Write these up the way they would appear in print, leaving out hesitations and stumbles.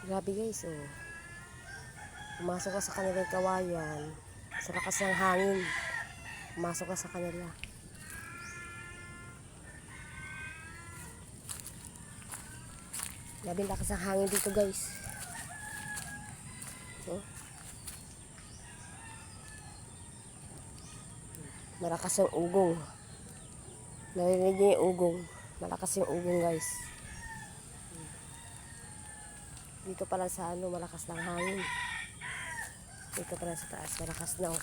Grabe guys, oh. Pumasok ka sa kanilang kawayan. Sa lakas ng hangin. Pumasok ka sa kanila. Grabe lakas ng hangin dito guys. Oh. Malakas yung ugong. Narinig niyo yung ugong. Malakas yung ugong guys. Dito pala sa ano, malakas ng hangin. Dito pala sa taas, malakas na oh.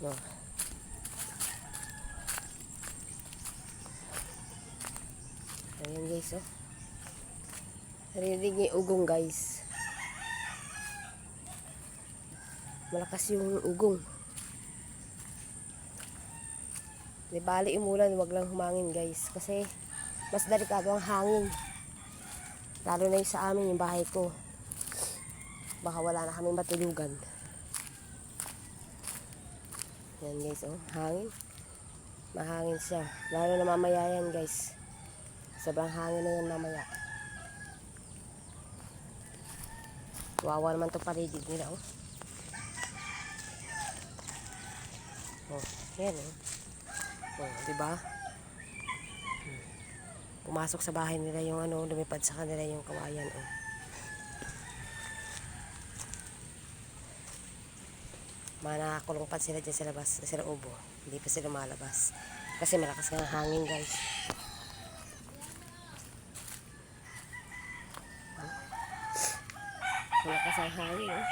No. Ayan guys oh. Narinig niyo yung ugong guys. Malakas yung ugong. Di bali umulan, wag lang humangin guys. Kasi mas delikado ang hangin. Lalo na yung sa amin, yung bahay ko. Baka wala na kami matulugan. Yan guys oh, hangin. Mahangin siya. Lalo na mamaya yan guys. Sobrang hangin na yan mamaya. Wawa naman itong paligid nila oh. Oh, yan oh. Oh, diba? Pumasok sa bahay nila yung ano, lumipad sa kanila yung kawayan oh. Nakakulong pa sila dyan sa labas, sila ubo. Hindi pa sila malabas. Kasi malakas nga hangin guys. Malakas ang hangin oh.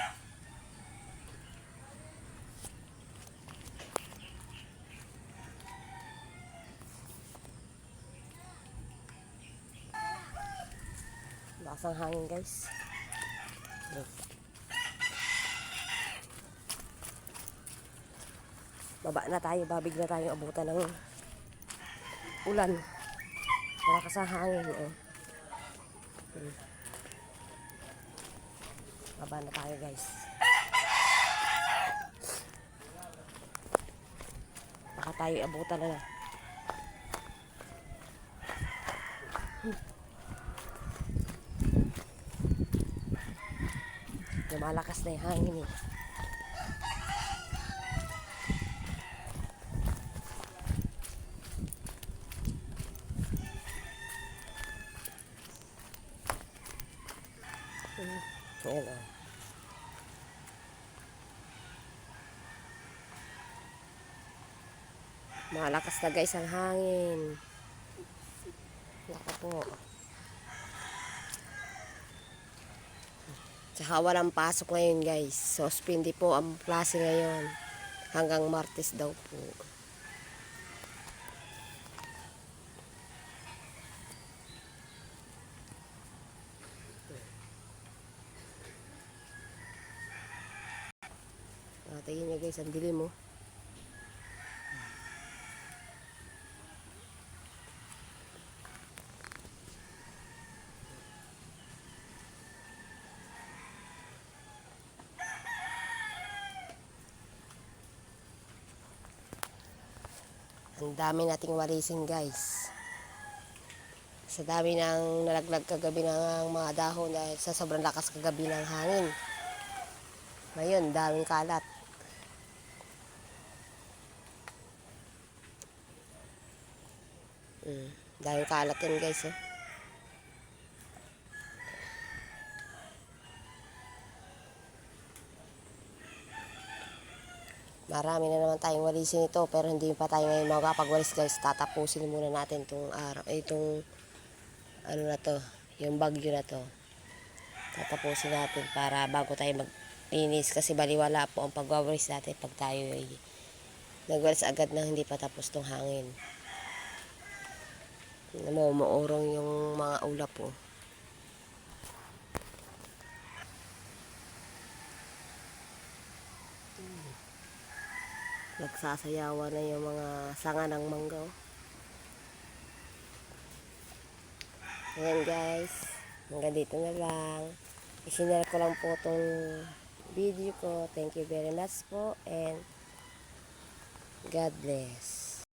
Malakas ang hangin guys. Baba na tayo, babig na tayo abutan ng ulan. Malakas ang hangin oh. Baba na tayo guys. Baka tayo abutan na. Lumalakas na yung hangin eh. Ayan o. Malakas na guys ang hangin. Naka po. Tsaka walang pasok ngayon guys. Suspindi po ang klase ngayon. Hanggang Martes daw po. Tingin nyo guys, ang dilim mo. Ang dami nating walisin guys. Sa dami ng nalaglag kagabi ng mga dahon dahil sa sobrang lakas kagabi ng hangin. Ngayon, daming kalat. Daming kalat yan guys eh. Marami na naman tayong walisin ito pero hindi pa tayo ngayon makapagwalis guys. Tatapusin muna natin itong araw, itong ano na to, yung bagyo na to. Tatapusin natin para bago tayo maglinis kasi baliwala po ang pagwawalis natin pag tayo ay nagwalis agad na hindi pa tapos tong hangin. Umuurong yung mga ulap po. Nagsasayawan na yung mga sanga ng mangga. Ayan guys, hanggang dito na lang. I-share ko lang po itong video ko. Thank you very much po and God bless.